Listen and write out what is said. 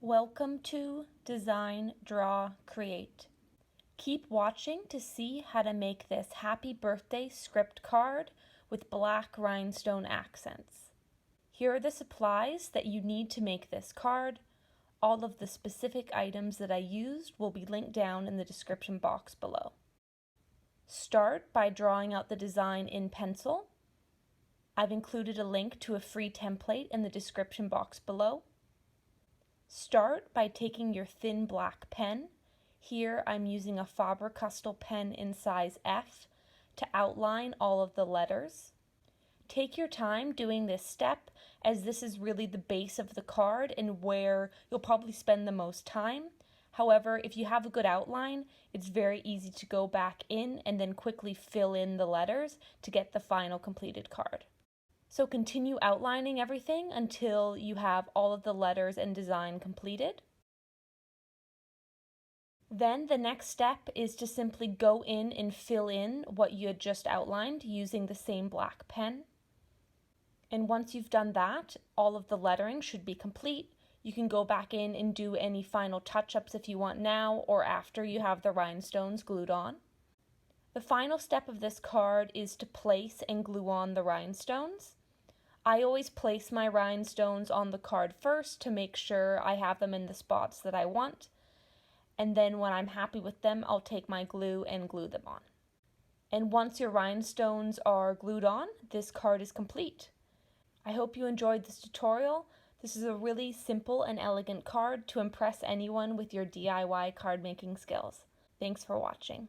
Welcome to Design, Draw, Create. Keep watching to see how to make this happy birthday script card with black rhinestone accents. Here are the supplies that you need to make this card. All of the specific items that I used will be linked down in the description box below. Start by drawing out the design in pencil. I've included a link to a free template in the description box below. Start by taking your thin black pen. Here I'm using a Faber-Castell pen in size F to outline all of the letters. Take your time doing this step, as this is really the base of the card and where you'll probably spend the most time. However, if you have a good outline, it's very easy to go back in and then quickly fill in the letters to get the final completed card. So continue outlining everything until you have all of the letters and design completed. Then the next step is to simply go in and fill in what you had just outlined using the same black pen. And once you've done that, all of the lettering should be complete. You can go back in and do any final touch-ups if you want now or after you have the rhinestones glued on. The final step of this card is to place and glue on the rhinestones. I always place my rhinestones on the card first to make sure I have them in the spots that I want. And then when I'm happy with them, I'll take my glue and glue them on. And once your rhinestones are glued on, this card is complete. I hope you enjoyed this tutorial. This is a really simple and elegant card to impress anyone with your DIY card making skills. Thanks for watching.